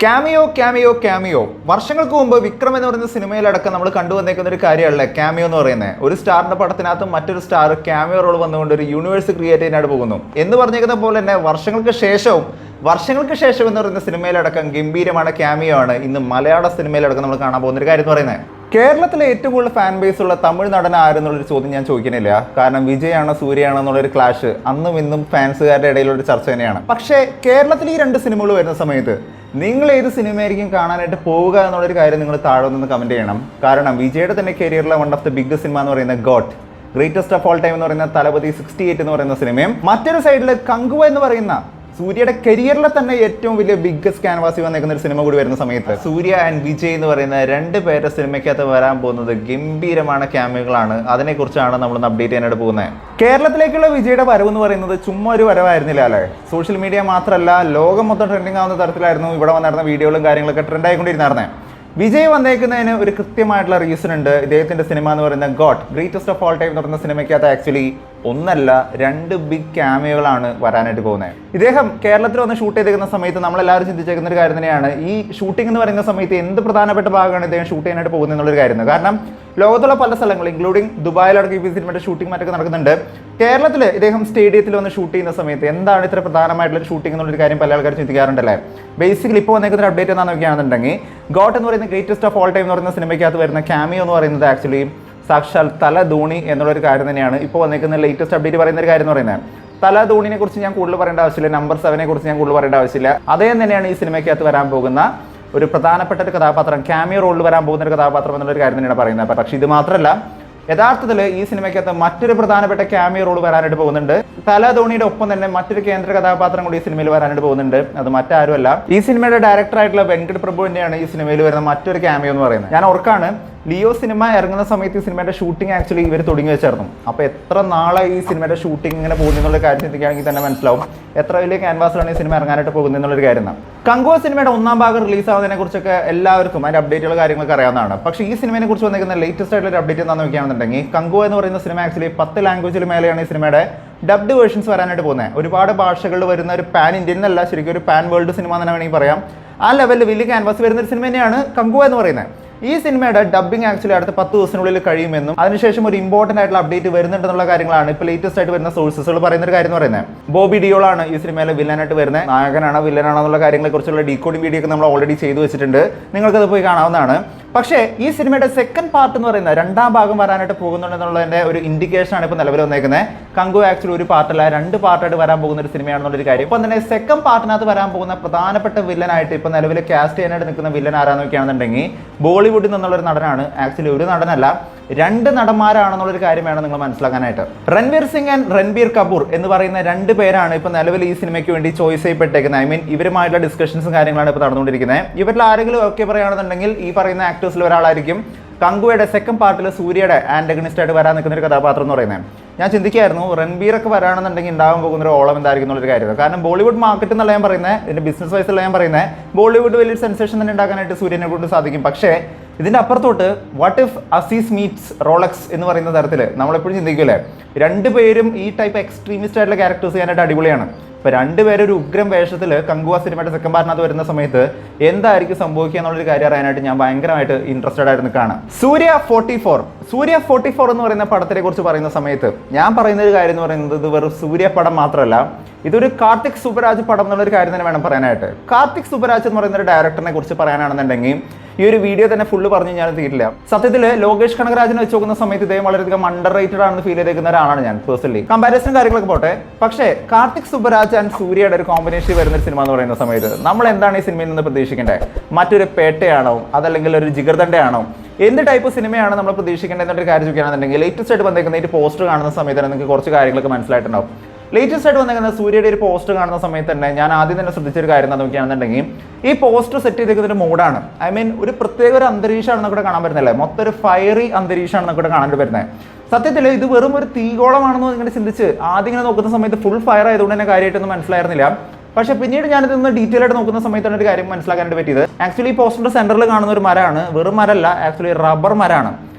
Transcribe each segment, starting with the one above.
Cameo വർഷങ്ങൾക്ക് മുമ്പ് വിക്രം എന്ന് പറയുന്ന സിനിമയിലടക്കം നമ്മൾ കണ്ടുവന്നേക്കുന്ന ഒരു കാര്യമല്ലേ ക്യാമിയോ എന്ന് പറയുന്നത്. ഒരു സ്റ്റാറിന്റെ പടത്തിനകത്ത് മറ്റൊരു സ്റ്റാർ ക്യാമിയോ റോൾ വന്നുകൊണ്ട് ഒരു യൂണിവേഴ്സ് ക്രിയേറ്റ് ചെയ്യാനായിട്ട് പോകുന്നു എന്ന് പറഞ്ഞേക്കുന്ന പോലെ തന്നെ വർഷങ്ങൾക്ക് ശേഷം എന്ന് പറയുന്ന സിനിമയിലടക്കം ഗംഭീരമാണ് ക്യാമിയോ ആണ് ഇന്ന് മലയാള സിനിമയിലടക്കം നമ്മൾ കാണാൻ പോകുന്ന ഒരു കാര്യം എന്ന് പറയുന്നത്. കേരളത്തിലെ ഏറ്റവും കൂടുതൽ ഫാൻ ബേസ് ഉള്ള തമിഴ് നടൻ ആരെന്നുള്ളൊരു ചോദ്യം ഞാൻ ചോദിക്കുന്നില്ല. കാരണം വിജയാണോ സൂര്യയാണോ എന്നുള്ളൊരു ക്ലാഷ് അന്നും ഇന്നും ഫാൻസുകാരുടെ ഇടയിലൊരു ചർച്ച തന്നെയാണ്. പക്ഷേ കേരളത്തിൽ ഈ രണ്ട് സിനിമകൾ വരുന്ന സമയത്ത് നിങ്ങൾ ഏത് സിനിമയായിരിക്കും കാണാനായിട്ട് പോവുക എന്നുള്ളൊരു കാര്യം നിങ്ങൾ താഴെ നിന്ന് കമന്റ് ചെയ്യണം. കാരണം വിജയുടെ തന്നെ കരിയറിലെ one of the biggest cinema എന്ന് പറയുന്ന got, greatest of all time എന്ന് പറയുന്ന തലപതി 68 എന്ന് പറയുന്ന സിനിമയും, മറ്റൊരു സൈഡിൽ കങ്കുവ എന്ന് പറയുന്ന സൂര്യയുടെ കരിയറിലെ തന്നെ ഏറ്റവും വലിയ ബിഗ്ഗസ്റ്റ് ക്യാൻവാസി വന്നേക്കുന്ന ഒരു സിനിമ കൂടി വരുന്ന സമയത്ത് സൂര്യ ആൻഡ് വിജയ് എന്ന് പറയുന്ന രണ്ട് പേരുടെ സിനിമയ്ക്കകത്ത് വരാൻ പോകുന്നത് ഗംഭീരமான ക്യാമിയോകളാണ്. അതിനെക്കുറിച്ചാണ് നമ്മളൊന്ന് അപ്ഡേറ്റ് ചെയ്യാനായിട്ട് പോകുന്നത്. കേരളത്തിലേക്കുള്ള വിജയുടെ വരവ് എന്ന് പറയുന്നത് ചുമ്മാ ഒരു വരവായിരുന്നില്ല അല്ലേ. സോഷ്യൽ മീഡിയ മാത്രമല്ല, ലോകം മൊത്തം ട്രെൻഡിങ് ആവുന്ന തരത്തിലായിരുന്നു ഇവിടെ വന്നിരുന്ന വീഡിയോകളും കാര്യങ്ങളൊക്കെ ട്രെൻഡ് ആയിക്കൊണ്ടിരുന്നായിരുന്നേ. വിജയ് വന്നേക്കുന്നതിന് ഒരു കൃത്യമായിട്ടുള്ള റീസൺ ഉണ്ട്. ഇദ്ദേഹത്തിന്റെ സിനിമ എന്ന് പറയുന്ന God, greatest of all time എന്ന് പറയുന്ന സിനിമയ്ക്കകത്ത് ആക്ച്വലി ഒന്നല്ല രണ്ട് ബിഗ് ക്യാമിയോകളാണ് വരാനായിട്ട് പോകുന്നത്. ഇദ്ദേഹം കേരളത്തിൽ വന്ന് ഷൂട്ട് ചെയ്തേക്കുന്ന സമയത്ത് നമ്മളെല്ലാവരും ചിന്തിച്ചേക്കുന്ന ഒരു കാര്യം തന്നെയാണ് ഈ ഷൂട്ടിംഗ് എന്ന് പറയുന്ന സമയത്ത് എന്ത് പ്രധാനപ്പെട്ട ഭാഗമാണ് ഇദ്ദേഹം ഷൂട്ട് ചെയ്യാനായിട്ട് പോകുന്നത് എന്നുള്ളൊരു കാര്യം. കാരണം ലോകത്തുള്ള പല സ്ഥലങ്ങളും ഇൻക്ലൂഡിങ് ദുബായിലടക്കം ഈ സിനിമയുടെ ഷൂട്ടിംഗ് മറ്റൊക്കെ നടക്കുന്നുണ്ട്. കേരളത്തിൽ ഇദ്ദേഹം സ്റ്റേഡിയത്തിൽ വന്ന് ഷൂട്ട് ചെയ്യുന്ന സമയത്ത് എന്താണ് ഇത്ര പ്രധാനമായിട്ടുള്ള ഷൂട്ടിംഗ് എന്നുള്ളൊരു കാര്യം പല ആൾക്കാരും ചിന്തിക്കാറുണ്ടല്ലേ. ബേസിക്കലി ഇപ്പോൾ വന്നേക്കുന്ന ഒരു അപ്ഡേറ്റ് എന്താണെന്ന് നോക്കുകയാണെന്നുണ്ടെങ്കിൽ ഗോട്ട് എന്ന് പറയുന്ന ഗ്രേറ്റസ്റ്റ് ഓഫ് ഓൾ ടൈം എന്ന് പറയുന്ന സിനിമയ്ക്കകത്ത് വരുന്ന ക്യാമിയോ എന്ന് പറയുന്നത് ആക്ച്വലി സാക്ഷാൽ തല ധോണി എന്നുള്ളൊരു കാര്യം തന്നെയാണ് ഇപ്പോൾ വന്നേക്കുന്ന ലേറ്റസ്റ്റ് അപ്ഡേറ്റ് പറയുന്ന ഒരു കാര്യം എന്ന് പറയുന്നത്. തല ധോണിനെ കുറിച്ച് ഞാൻ കൂടുതൽ പറയേണ്ട ആവശ്യമില്ല, നമ്പർ 7 കുറിച്ച് ഞാൻ കൂടുതൽ പറയേണ്ട ആവശ്യമില്ല. അദ്ദേഹം തന്നെയാണ് ഈ സിനിമയ്ക്കകത്ത് വരാൻ പോകുന്ന ഒരു പ്രധാനപ്പെട്ട ഒരു കഥാപാത്രം, ക്യാമിയോ റോളിൽ വരാൻ പോകുന്ന ഒരു കഥാപാത്രം എന്നുള്ളൊരു കാര്യം തന്നെയാണ് പറയുന്നത്. പക്ഷേ ഇത് മാത്രമല്ല, യഥാർത്ഥത്തിൽ ഈ സിനിമയ്ക്കകത്ത് മറ്റൊരു പ്രധാനപ്പെട്ട ക്യാമിയോ റോൾ വരാനായിട്ട് പോകുന്നുണ്ട്. തല ധോണിയുടെ ഒപ്പം തന്നെ മറ്റൊരു കേന്ദ്ര കഥാപാത്രം കൂടി ഈ സിനിമയിൽ വരാനായിട്ട് പോകുന്നുണ്ട്. അത് മറ്റാരുമല്ല, ഈ സിനിമയുടെ ഡയറക്ടർ ആയിട്ടുള്ള വെങ്കട് പ്രഭു തന്നെയാണ് ഈ സിനിമയിൽ വരുന്ന മറ്റൊരു ക്യാമിയോ എന്ന് പറയുന്നത്. ഞാൻ ഓർക്കാണ് ലിയോ സിനിമ ഇറങ്ങുന്ന സമയത്ത് ഈ സിനിമയുടെ ഷൂട്ടിംഗ് ആക്ച്വലി ഇവർ തുടങ്ങി വെച്ചായിരുന്നു. അപ്പോൾ എത്ര നാളെ ഈ സിനിമയുടെ ഷൂട്ടിംഗ് ഇങ്ങനെ പോകുന്നു എന്നുള്ള കാര്യം ചിന്തിക്കുകയാണെങ്കിൽ തന്നെ മനസ്സിലാവും എത്ര വലിയ ക്യാൻവാസിലാണ് ഈ സിനിമ ഇറങ്ങാനായിട്ട് പോകുന്നത് എന്നുള്ളൊരു കാര്യം. കങ്കുവ സിനിമയുടെ 1ാം ഭാഗം റിലീസ് ആവുന്നതിനെ കുറിച്ചൊക്കെ എല്ലാവർക്കും അതിന്റെ അപ്ഡേറ്റുകൾ കാര്യങ്ങളൊക്കെ അറിയാവുന്നതാണ്. പക്ഷേ ഈ സിനിമയെ കുറിച്ച് വന്നിരിക്കുന്ന ലേറ്റസ്റ്റ് ആയിട്ടുള്ള ഒരു അപ്ഡേറ്റ് എന്താണെന്ന് നോക്കുകയാണെന്നുണ്ടെങ്കിൽ കങ്കുവ എന്ന് പറയുന്ന സിനിമ ആക്ച്വലി 10 ലാംഗ്വേജിൽ മേലെയാണ് ഈ സിനിമയുടെ ഡബ്ഡ് വേർഷൻസ് വരാനായിട്ട് പോകുന്നത്. ഒരുപാട് ഭാഷകളിൽ വരുന്ന ഒരു പാൻ ഇന്ത്യൻ അല്ല, ശരിക്കും ഒരു പാൻ വേൾഡ് സിനിമ എന്ന് വേണമെങ്കിൽ പറയാം. ആ ലെവലിൽ വലിയ ക്യാൻവാസ് വരുന്ന ഒരു സിനിമ തന്നെയാണ് കങ്കുവ എന്ന് പറയുന്നത്. ഈ സിനിമയുടെ ഡബ്ബിംഗ് ആക്ച്വലി അടുത്ത 10 ദിവസത്തിനുള്ളിൽ കഴിയുമെന്നും അതിനുശേഷം ഒരു ഇമ്പോർട്ടന്റ് ആയിട്ടുള്ള അപ്ഡേറ്റ് വരുന്നുണ്ടെന്നുള്ള കാര്യങ്ങളാണ് ഇപ്പോൾ ലേറ്റസ്റ്റ് ആയിട്ട് വരുന്ന സോഴ്സസുകൾ പറയുന്ന ഒരു കാര്യം എന്ന് പറയുന്നത്. ബോബി ഡിയോളാണ് ഈ സിനിമയിലെ വില്ലനായിട്ട് വരുന്നത്. നായകനാണോ വില്ലനാണോ എന്നുള്ള കാര്യങ്ങളെ കുറിച്ചുള്ള ഡീകോഡിംഗ് വീഡിയോ ഒക്കെ നമ്മൾ ഓൾറെഡി ചെയ്തു വെച്ചിട്ടുണ്ട്, നിങ്ങൾക്കത് പോയി കാണാവുന്നതാണ്. പക്ഷേ ഈ സിനിമയുടെ സെക്കൻഡ് പാർട്ട് എന്ന് പറയുന്നത് 2ാം ഭാഗം വരാനായിട്ട് പോകുന്നുണ്ടെന്നുള്ളതിന്റെ ഒരു ഇൻഡിക്കേഷൻ ആണ് ഇപ്പോൾ നിലവിൽ വന്നേക്കുന്നത്. കങ്കു ആക്ച്വലി ഒരു പാർട്ടല്ല 2 പാർട്ടായിട്ട് വരാൻ പോകുന്ന ഒരു സിനിമയാണെന്നുള്ളൊരു കാര്യം. ഇപ്പം തന്നെ സെക്കൻഡ് പാർട്ടിനകത്ത് വരാൻ പോകുന്ന പ്രധാനപ്പെട്ട വില്ലനായിട്ട് ഇപ്പോൾ നിലവിൽ കാസ്റ്റ് ചെയ്യാനായിട്ട് നിൽക്കുന്ന വില്ലൻ ആരാന്ന് നോക്കുകയാണെന്നുണ്ടെങ്കിൽ ബോളിവുഡിൽ നിന്നുള്ളൊരു നടനാണ്. ആക്ച്വലി ഒരു നടനല്ല, 2 നടന്മാരാണെന്നുള്ളൊരു കാര്യമാണ് നിങ്ങൾ മനസ്സിലാക്കാനായിട്ട്. രൺവീർ സിംഗ് ആൻഡ് രൺബീർ കപൂർ എന്ന് പറയുന്ന 2 പേരാണ് ഇപ്പോൾ നിലവിൽ ഈ സിനിമയ്ക്ക് വേണ്ടി ചോയ്സ് ചെയ്യപ്പെട്ടേക്കുന്നത്. ഐ മീൻ ഇവരുമായിട്ടുള്ള ഡിസ്കഷൻസും കാര്യങ്ങളാണ് ഇപ്പോൾ നടന്നുകൊണ്ടിരിക്കുന്നത്. ഇവരിൽ ആരെങ്കിലും ഒക്കെ പറയുകയാണെന്നുണ്ടെങ്കിൽ ഈ പറയുന്ന ആക്ടേഴ്സിൽ ഒരാളായിരിക്കും കങ്കുവയുടെ സെക്കൻഡ് പാർട്ടിൽ സൂര്യയുടെ ആന്റഗണിസ്റ്റ് ആയിട്ട് വരാൻ നിൽക്കുന്ന ഒരു കഥാപാത്രം എന്ന് പറയുന്നത്. ഞാൻ ചിന്തിക്കായിരുന്നു രൺബീറൊക്കെ വരാണെന്നുണ്ടെങ്കിൽ ഉണ്ടാകാൻ പോകുന്ന ഒരു ഓളം എന്തായിരിക്കും എന്നുള്ളൊരു കാര്യം. കാരണം ബോളിവുഡ് മാർക്കറ്റ് എന്നുള്ള ഞാൻ പറയുന്നത്, ഇതിന്റെ ബിസിനസ് വൈസുള്ള ഞാൻ പറയുന്നത്, ബോളിവുഡ് വലിയൊരു സെൻസേഷൻ തന്നെ ഉണ്ടാക്കാനായിട്ട് സൂര്യനെ കൊണ്ട് സാധിക്കും. പക്ഷേ ഇതിന്റെ അപ്പുറത്തോട്ട് what if Azeez meets Rolex എന്ന് പറയുന്ന തരത്തിൽ നമ്മളെപ്പോഴും ചിന്തിക്കൂലേ, 2 പേരും ഈ ടൈപ്പ് എക്സ്ട്രീമിസ്റ്റ് ആയിട്ടുള്ള ക്യാരക്ടേഴ്സ് ചെയ്യാനായിട്ട് അടിപൊളിയാണ്. ഇപ്പോൾ 2 പേരും ഒരു ഉഗ്രം വേഷത്തിൽ കങ്കുവ സിനിമയുടെ സെക്കൻഡ് പാർട്ടിനകത്ത് വരുന്ന സമയത്ത് എന്തായിരിക്കും സംഭവിക്കുക എന്നുള്ളൊരു കാര്യം അറിയാനായിട്ട് ഞാൻ ഭയങ്കരമായിട്ട് ഇൻട്രസ്റ്റഡ് ആയിട്ട് നിൽക്കുകയാണ്. സൂര്യ 44 എന്ന് പറയുന്ന പടത്തിനെ കുറിച്ച് പറയുന്ന സമയത്ത് ഞാൻ പറയുന്ന ഒരു കാര്യം എന്ന് പറയുന്നത് ഇത് വെറും സൂര്യ പടം മാത്രമല്ല, ഇതൊരു കാർത്തിക് സുബരാജ് പടം എന്നുള്ളൊരു കാര്യം തന്നെ വേണം പറയാനായിട്ട്. കാർത്തിക് സുബരാജ് എന്ന് പറയുന്ന ഒരു ഡയറക്ടറിനെ കുറിച്ച് പറയാനാണെന്നുണ്ടെങ്കിൽ ഈ ഒരു വീഡിയോ തന്നെ ഫുള്ള് പറഞ്ഞ് ഞാൻ തീരില്ല. സത്യത്തിൽ ലോകേഷ് കനകരാജിനെ വെച്ച് നോക്കുന്ന സമയത്ത് ഇദ്ദേഹം വളരെയധികം അണ്ടർ റേറ്റഡ് ആണെന്ന് ഫീൽ ചെയ്തേക്കുന്ന ഒരാളാണ് ഞാൻ പേഴ്സണലി. കമ്പാരിസൺ കാര്യങ്ങളൊക്കെ പോട്ടെ, പക്ഷേ കാർത്തിക് സുബരാജ് ആൻഡ് സൂര്യയുടെ ഒരു കോമ്പിനേഷൻ വരുന്ന ഒരു സിനിമ എന്ന് പറയുന്ന സമയത്ത് നമ്മൾ എന്താണ് ഈ സിനിമയിൽ നിന്ന് പ്രതീക്ഷിക്കേണ്ടത്? മറ്റൊരു പേട്ടയാണോ അതല്ലെങ്കിൽ ഒരു ജിഗർദണ്ഡയാണോ? എന്ത് ടൈപ്പ് സിനിമയാണ് നമ്മൾ പ്രതീക്ഷിക്കേണ്ടത് എന്നൊരു കാര്യം ചോദിക്കുകയാണെന്നുണ്ടെങ്കിൽ ലേറ്റസ്റ്റ് ആയിട്ട് വന്നേക്കുന്ന ഈ പോസ്റ്റർ കാണുന്ന സമയത്ത് തന്നെ നിങ്ങൾക്ക് കുറച്ച് കാര്യങ്ങളൊക്കെ മനസ്സിലായിട്ടുണ്ടാവും. ലേറ്റസ്റ്റ് ആയിട്ട് വന്നേക്കുന്ന സൂര്യയുടെ ഒരു പോസ്റ്റർ കാണുന്ന സമയത്ത് തന്നെ ഞാൻ ആദ്യം തന്നെ ശ്രദ്ധിച്ചൊരു കാര്യം എന്താ നോക്കുകയാണെന്നുണ്ടെങ്കിൽ ഈ പോസ്റ്റർ സെറ്റ് ചെയ്തേക്കുന്ന ഒരു മോഡാണ്. ഐ മീൻ ഒരു പ്രത്യേക ഒരു അന്തരീക്ഷമാണ് നമുക്ക് കാണാൻ പറ്റുന്നില്ലേ, മൊത്തം ഒരു ഫയറി അന്തരീക്ഷമാണ് നമുക്ക് കാണാൻ വരുന്നത്. സത്യത്തിൽ ഇത് വെറും ഒരു തീകോളമാണെന്ന് ഇങ്ങനെ ചിന്തിച്ച് ആദ്യം ഇങ്ങനെ നോക്കുന്ന സമയത്ത് ഫുൾ ഫയർ ആയതുകൊണ്ട് തന്നെ കാര്യമായിട്ടൊന്നും മനസ്സിലായിരുന്നില്ല. പക്ഷേ പിന്നീട് ഞാനിതൊന്ന് ഡീറ്റെയിൽ ആയിട്ട് നോക്കുന്ന സമയത്താണ് ഒരു കാര്യം മനസ്സിലാക്കാനായിട്ട് പറ്റിയത്. ആക്ച്വലി ഈ പോസ്റ്ററിന്റെ സെന്ററിൽ കാണുന്ന ഒരു മരമാണ്, വെറും മരമല്ല, ആക്ച്വലി റബ്ബർ മരമാണ്.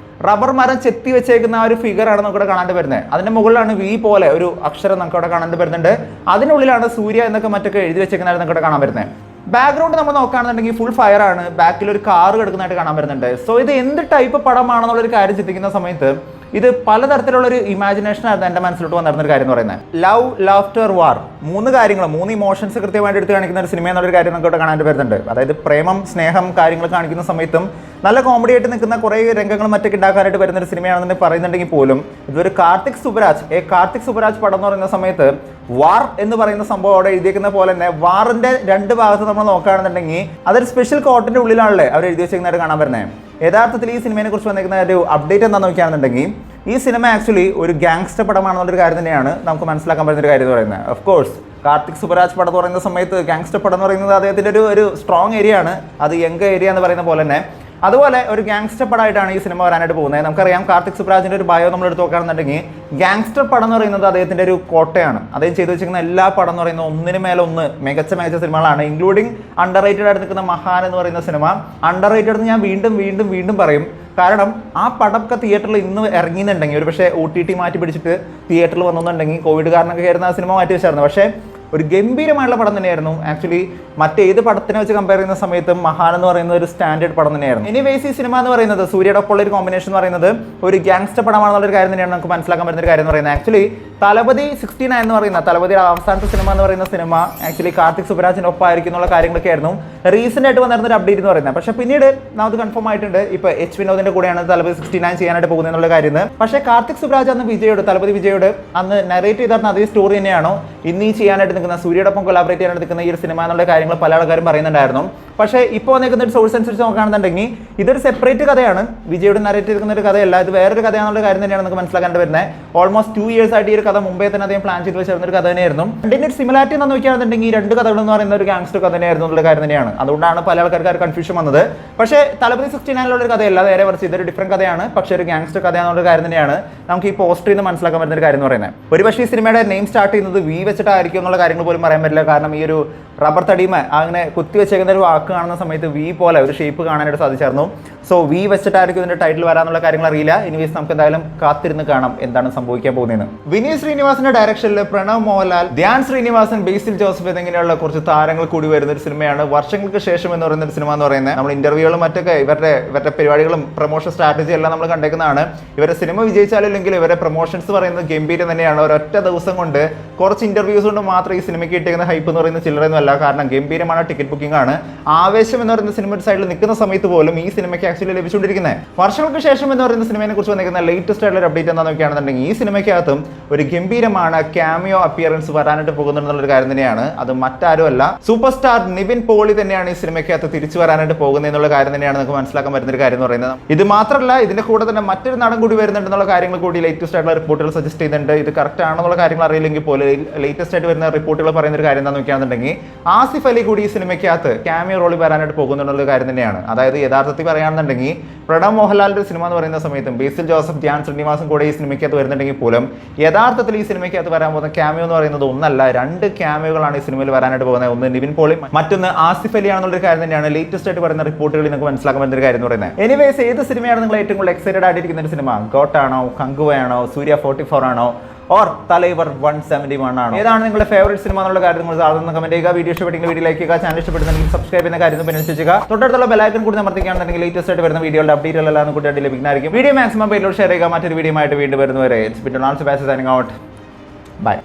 റബ്ബർ മരം ചെത്തി വെച്ചേക്കുന്ന ആ ഒരു ഫിഗറാണ് നമുക്ക് ഇവിടെ കാണാൻ വരുന്നത്. അതിന്റെ മുകളിലാണ് വി പോലെ ഒരു അക്ഷരം നമുക്ക് അവിടെ കാണാൻ വരുന്നുണ്ട്. അതിനുള്ളിലാണ് സൂര്യ എന്നൊക്കെ മറ്റൊക്കെ എഴുതി വെച്ചേക്കുന്നതായിട്ട് നമുക്ക് കാണാൻ വരുന്നത്. ബാക്ക്ഗ്രൗണ്ട് നമ്മൾ നോക്കുകയാണെന്നുണ്ടെങ്കിൽ ഫുൾ ഫയർ ആണ്, ബാക്കിൽ ഒരു കാർ കിടക്കുന്നതായിട്ട് കാണാൻ വരുന്നുണ്ട്. സോ ഇത് എന്ത് ടൈപ്പ് പടമാണെന്നുള്ളൊരു കാര്യം ചിന്തിക്കുന്ന സമയത്ത് ഇത് പലതരത്തിലുള്ള ഒരു ഇമാജിനേഷൻ ആയിരുന്നു എൻ്റെ മനസ്സിലോട്ട് വന്നിരുന്നൊരു കാര്യം എന്ന് പറയുന്നത്. ലവ്, ലാഫ്റ്റർ, വാർ, 3 കാര്യങ്ങൾ, 3 ഇമോഷൻസ് കൃത്യമായിട്ട് എടുത്ത് കാണിക്കുന്ന ഒരു സിനിമ എന്നുള്ളൊരു കാര്യം നമുക്ക് ഇവിടെ കാണാൻ വരുന്നുണ്ട്. അതായത് പ്രേമം, സ്നേഹം കാര്യങ്ങൾ കാണിക്കുന്ന സമയത്തും നല്ല കോമഡി ആയിട്ട് നിൽക്കുന്ന കുറേ രംഗങ്ങളും മറ്റൊക്കെ ഉണ്ടാക്കാനായിട്ട് വരുന്ന ഒരു സിനിമയാണെന്ന് പറയുന്നുണ്ടെങ്കിൽ പോലും ഇതൊരു കാർത്തിക് സുബരാജ് പടം എന്ന് പറയുന്ന സമയത്ത് വാർ എന്ന് പറയുന്ന സംഭവം അവിടെ എഴുതിയിരിക്കുന്ന പോലെ തന്നെ വാറിന്റെ 2 ഭാഗത്ത് നമ്മൾ നോക്കുകയാണെന്നുണ്ടെങ്കിൽ അതൊരു സ്പെഷ്യൽ കോട്ടിന്റെ ഉള്ളിലാണല്ലേ അവർ എഴുതി വെച്ചിരിക്കുന്നതായിട്ട് കാണാൻ വരുന്നത്. യഥാർത്ഥത്തിൽ ഈ സിനിമയെ കുറിച്ച് വന്നിരിക്കുന്ന ഒരു അപ്ഡേറ്റ് എന്താണെന്ന് നോക്കുകയാണെന്നുണ്ടെങ്കിൽ ഈ സിനിമ ആക്ച്വലി ഒരു ഗാങ്സ്റ്റർ പടമാണെന്നുള്ളൊരു കാര്യം തന്നെയാണ് നമുക്ക് മനസ്സിലാക്കാൻ പറ്റുന്ന ഒരു കാര്യം എന്ന് പറയുന്നത്. ഓഫ് കോഴ്സ് കാർത്തിക് സുബരാജ് പടം എന്ന് പറയുന്ന സമയത്ത് ഗാങ്സ്റ്റർ പടം എന്ന് പറയുന്നത് അദ്ദേഹത്തിൻ്റെ ഒരു സ്ട്രോങ് ഏരിയ ആണ്, അത് യങ് ഏരിയ എന്ന് പറയുന്ന പോലെ തന്നെ. അതുപോലെ ഒരു ഗാങ്സ്റ്റർ പടമായിട്ടാണ് ഈ സിനിമ വരാനായിട്ട് പോകുന്നത്. നമുക്കറിയാം കാർത്തിക് സുബരാജിൻ്റെ ഒരു ബയോ നമ്മൾ എടുത്ത് നോക്കുകയാണെന്നുണ്ടെങ്കിൽ ഗാങ്സ്റ്റർ പടം എന്ന് പറയുന്നത് അദ്ദേഹത്തിൻ്റെ ഒരു കോട്ടയാണ്. അദ്ദേഹം ചെയ്തു വെച്ചിരിക്കുന്ന എല്ലാ പടം എന്ന് പറയുന്നത് ഒന്നിന് മേലെ ഒന്ന് മികച്ച സിനിമകളാണ്, ഇൻക്ലൂഡിങ് അണ്ടർ റേറ്റഡ് ആയിട്ട് നിൽക്കുന്ന മഹാൻ എന്ന് പറയുന്ന സിനിമ. അണ്ടർ റേറ്റഡ് എന്ന് ഞാൻ വീണ്ടും പറയും, കാരണം ആ പടമൊക്കെ തിയേറ്ററിൽ ഇന്ന് ഇറങ്ങിയെന്നുണ്ടെങ്കിൽ ഒരു പക്ഷേ OTT മാറ്റി പിടിച്ചിട്ട് തിയേറ്ററിൽ വന്നുണ്ടെങ്കിൽ കോവിഡ് കാരണമൊക്കെ ആയിരുന്നു ആ സിനിമ മാറ്റി വെച്ചായിരുന്നു. പക്ഷേ ഒരു ഗംഭീരമായുള്ള പടം തന്നെയായിരുന്നു. ആക്ച്വലി മറ്റേത് പടത്തിനെ വെച്ച് കമ്പയർ ചെയ്യുന്ന സമയത്തും മഹാൻ എന്ന് പറയുന്ന ഒരു സ്റ്റാൻഡേർഡ് പടം തന്നെയായിരുന്നു. എനിവേസ് ഈ സിനിമ എന്ന് പറയുന്നത് സൂര്യയുടെ ഒപ്പമുള്ള ഒരു കോമ്പിനേഷൻ എന്ന് പറയുന്നത് ഒരു ഗാങ്സ്റ്റർ പടമാണെന്നുള്ളൊരു കാര്യം തന്നെയാണ് നമുക്ക് മനസ്സിലാക്കാൻ പറ്റുന്ന ഒരു കാര്യം എന്ന് പറയുന്നത്. ആക്ച്വലി തലപതി 69 എന്ന് പറയുന്ന തലപതിയുടെ അവസാനത്തെ സിനിമ എന്ന് പറയുന്ന സിനിമ ആക്ച്വലി കാർത്തിക് സുബരാജിൻ്റെ ഒപ്പമായിരിക്കും എന്നുള്ള കാര്യങ്ങളൊക്കെ ആയിരുന്നു റീസെൻ്റ് ആയിട്ട് വന്നിരുന്ന ഒരു അപ്ഡേറ്റ് എന്ന് പറയുന്നത്. പക്ഷേ പിന്നീട് നമുക്ക് കൺഫേം ആയിട്ടുണ്ട് ഇപ്പോൾ H വിനോദിൻ്റെ കൂടെയാണ് തലപതി 69 ചെയ്യാനായിട്ട് പോകുന്നത് എന്നുള്ള കാര്യം. പക്ഷേ കാർത്തിക് സുബരാജ് അന്ന് തലപതി വിജയോട് അന്ന് നറേറ്റ് ചെയ്തിരുന്ന അതേ സ്റ്റോറി തന്നെയാണോ ഇന്ന് ഈ ചെയ്യാനായിട്ട് നിൽക്കുന്ന സൂര്യയോടൊപ്പം കൊലാബറേറ്റ് ചെയ്യാനായിട്ട് നിൽക്കുന്ന ഈ ഒരു സിനിമ എന്നുള്ള കാര്യങ്ങൾ പല ആൾക്കാരും പറയുന്നുണ്ടായിരുന്നു. പക്ഷേ ഇപ്പോൾ വന്നിരിക്കുന്ന ഒരു സോഴ്സ് അനുസരിച്ച് നോക്കുകയാണെന്നുണ്ടെങ്കിൽ ഇതൊരു സെപ്പറേറ്റ് കഥയാണ്, വിജയോട് നറേറ്റ് ചെയ്തിരിക്കുന്ന ഒരു കഥയല്ല, ഇത് വേറൊരു കഥയാണെന്നുള്ള കാര്യം തന്നെയാണ് നമുക്ക് മനസ്സിലാക്കാൻ വരുന്നത്. ഓൾമോസ്റ്റ് 2 years ആയിട്ട് ഈ ഒരു കഥ മുമ്പേ തന്നെ അദ്ദേഹം പ്ലാൻ ചെയ്ത് വെച്ചിരുന്ന ഒരു കഥ തന്നെയായിരുന്നു. അതിൻ്റെ ഒരു സിമിലാരിറ്റി എന്ന് നോക്കുകയാണെന്നുണ്ടെങ്കിൽ ഈ 2 കഥകൾ എന്ന് പറയുന്ന ഒരു ഗാങ്സ്റ്റർ കഥ തന്നെയായിരുന്നു എന്നുള്ള കാര്യം തന്നെയാണ്. അതുകൊണ്ടാണ് പല ആൾക്കാർക്ക് കൺഫ്യൂഷൻ വന്നത്. പക്ഷേ തലപതി 69 ഒരു കഥയല്ല, നേരെ മറിച്ച് ഇതൊരു ഡിഫറൻറ്റ് കഥയാണ്, പക്ഷേ ഒരു ഗാങ്സ്റ്റർ കഥയാണെന്നുള്ള കാര്യം തന്നെയാണ് നമുക്ക് ഈ പോസ്റ്ററിൽ നിന്ന് മനസ്സിലാക്കാൻ പറ്റുന്ന ഒരു കാര്യം എന്ന് പറയുന്നത്. ഒരുപക്ഷേ ഈ സിനിമയുടെ നെയിം സ്റ്റാർട്ട് ചെയ്യുന്നത് V വെച്ചിട്ടായിരിക്കും എന്നുള്ള കാര്യങ്ങൾ പോലും പറയാൻ പറ്റില്ല. കാരണം ഈ ഒരു റബ്ബർ തടിമ അങ്ങനെ കുത്തി വെച്ചേക്കുന്ന ഒരു വാക്ക് കാണുന്ന സമയത്ത് V പോലെ ഒരു ഷേപ്പ് കാണാനായിട്ട് സാധിച്ചായിരുന്നു. സോ V വെച്ചിട്ടായിരിക്കും ഇതിന്റെ ടൈറ്റിൽ വരാനുള്ള കാര്യങ്ങൾ അറിയില്ല. ഇനിവേസ് നമുക്ക് എന്തായാലും കാത്തിരുന്ന് കാണാം എന്താണ് സംഭവിക്കാൻ പോകുന്നതെന്ന്. വിനീത് ശ്രീനിവാസന്റെ ഡയറക്ഷനിൽ പ്രണവ് മോഹൻലാൽ, ധ്യാൻ ശ്രീനിവാസൻ, ബേസിൽ ജോസഫ് എന്നിങ്ങനെയുള്ള കുറച്ച് താരങ്ങൾ കൂടി വരുന്ന ഒരു സിനിമയാണ് വർഷങ്ങൾക്ക് ശേഷം എന്ന് പറയുന്ന ഒരു സിനിമ എന്ന് പറയുന്നത്. നമ്മൾ ഇന്റർവ്യൂകളും മറ്റൊക്കെ ഇവരുടെ പരിപാടികളും പ്രൊമോഷൻ സ്ട്രാറ്റജി എല്ലാം നമ്മൾ കണ്ടേക്കുന്നതാണ്. ഇവരുടെ സിനിമ വിജയിച്ചാലില്ലെങ്കിൽ ഇവരുടെ പ്രൊമോഷൻസ് പറയുന്നത് ഗംഭീരം തന്നെയാണ്. ഒരൊറ്റ ദിവസം കൊണ്ട് കുറച്ച് ഇന്റർവ്യൂസ് കൊണ്ട് മാത്രം ഈ സിനിമയ്ക്ക് കിട്ടിയിരിക്കുന്ന ഹൈപ്പ് എന്ന് പറയുന്നത് ചില്ലറയൊന്നും അല്ല. കാരണം ഗംഭീരമാണ്, ടിക്കറ്റ് ബുക്കിംഗ് ആണ്. ആവേശം എന്ന് പറയുന്ന സിനിമ സൈഡിൽ നിൽക്കുന്ന സമയത്ത് പോലും ഈ സിനിമയ്ക്ക് ആക്ച്വലി ലഭിച്ചുകൊണ്ടിരിക്കുന്നത്. വർഷങ്ങൾക്ക് ശേഷം എന്ന് പറയുന്ന സിനിമയെ കുറിച്ച് വന്നിരിക്കുന്ന ലേറ്റസ്റ്റ് ആയിട്ടുള്ള അപ്ഡേറ്റ് എന്താണെന്ന് നോക്കുകയാണെന്നുണ്ടെങ്കിൽ ഈ സിനിമയ്ക്കകത്തും ഒരു ഗംഭീരമാണ് ക്യാമിയോ അപ്പിയറൻസ് വരാനായിട്ട് പോകുന്നുണ്ടെന്നുള്ളൊരു കാര്യം തന്നെയാണ്. അത് മറ്റാരുമല്ല, സൂപ്പർ സ്റ്റാർ നിവിൻ പോളി തന്നെയാണ് ഈ സിനിമയ്ക്കകത്ത് തിരിച്ചു വരാനായിട്ട് പോകുന്നത് എന്നുള്ള കാര്യം തന്നെയാണ് നമുക്ക് മനസ്സിലാക്കാൻ പറ്റുന്ന ഒരു കാര്യം എന്ന് പറയുന്നത്. ഇത് മാത്രമല്ല, ഇതിന്റെ കൂടെ തന്നെ മറ്റൊരു നടൻ കൂടി വരുന്നുണ്ടെന്നുള്ള കാര്യങ്ങൾ കൂടി ലേറ്റസ്റ്റ് ആയിട്ടുള്ള റിപ്പോർട്ടുകൾ സജസ്റ്റ് ചെയ്യുന്നുണ്ട്. ഇത് കറക്റ്റ് ആണെന്നുള്ള കാര്യങ്ങൾ അറിയില്ലെങ്കിൽ പോലും ലേറ്റസ്റ്റ് ആയിട്ട് വരുന്ന റിപ്പോർട്ടുകൾ പറയുന്ന ഒരു കാര്യം എന്താണെന്ന് നോക്കുകയാണെന്നുണ്ടെങ്കിൽ ആസിഫ് അലി കൂടി ഈ സിനിമയ്ക്കകത്ത് ക്യാമിയോ റോളിൽ വരാനായിട്ട് പോകുന്നുള്ള കാര്യം തന്നെയാണ്. അതായത് യഥാർത്ഥത്തിൽ പറയുകയാണെന്നുണ്ടെങ്കിൽ പ്രണവ് മോഹൻലാലിന്റെ സിനിമ എന്ന് പറയുന്ന സമയത്തും ബേസിൽ ജോസഫ്, ധ്യാൻ ശ്രീനിവാസും കൂടെ ഈ സിനിമയ്ക്കകത്ത് വരുന്നുണ്ടെങ്കിൽ പോലും യഥാർത്ഥത്തിൽ ഈ സിനിമയ്ക്കകത്ത് വരാൻ പോകുന്ന ക്യാമിയോ എന്ന് പറയുന്നത് ഒന്നല്ല, 2 ക്യാമിയോകളാണ് ഈ സിനിമയിൽ വരാനായിട്ട് പോകുന്നത്. ഒന്ന് നിവിൻ പോളി, മറ്റൊന്ന് ആസിഫ് അലി ആണെന്നുള്ള കാര്യം തന്നെയാണ് ലേറ്റസ്റ്റ് ആയിട്ട് പറയുന്ന റിപ്പോർട്ടുകളിൽ നിങ്ങൾക്ക് മനസ്സിലാക്കാൻ പറ്റുന്ന ഒരു കാര്യം എന്ന് പറയുന്നത്. എനിവേസ് ഏത് സിനിമയാണ് നിങ്ങൾ ഏറ്റവും കൂടുതൽ എക്സൈറ്റഡ് ആയിട്ടിരിക്കുന്ന ഒരു സിനിമ? ഗോട്ടാണോ, കങ്കുവയാണോ, സൂര്യ 44 ആണോ, ഓർ തലൈവർ 171 ആണോ? ഏതാണ് നിങ്ങളുടെ ഫേവറേറ്റ് സിനിമ എന്നുള്ള കാര്യം നിങ്ങൾ സാധാരണ കമന്റ് ചെയ്യുക. വീഡിയോ ഇഷ്ടപ്പെട്ടെങ്കിൽ വീഡിയോ ലൈക്ക് ചെയ്യുക, ചാനൽ ഇഷ്ടപ്പെടുന്നെങ്കിൽ സബ്സ്ക്രൈബ് ചെയ്യുന്ന കാര്യം പിന്തുണച്ചുക. തൊട്ടടുത്തുള്ള ബെലൈക്കൺ കൂടി അമർത്തിക്കുകയാണെന്നുണ്ടെങ്കിൽ ലേറ്റസ്റ്റ് ആയിട്ട് വരുന്ന വീഡിയോയുടെ അപ്ഡേറ്റുകളെല്ലാം കൂടി ലഭിക്കുന്നതായിരിക്കും. വീഡിയോ മാക്സിമം പേരിലോട് ഷെയർ ചെയ്യുക. മറ്റൊരു വീഡിയോ ആയിട്ട് വീണ്ടും വരുന്നവരെ it's been Donald Sebastian signing out. By.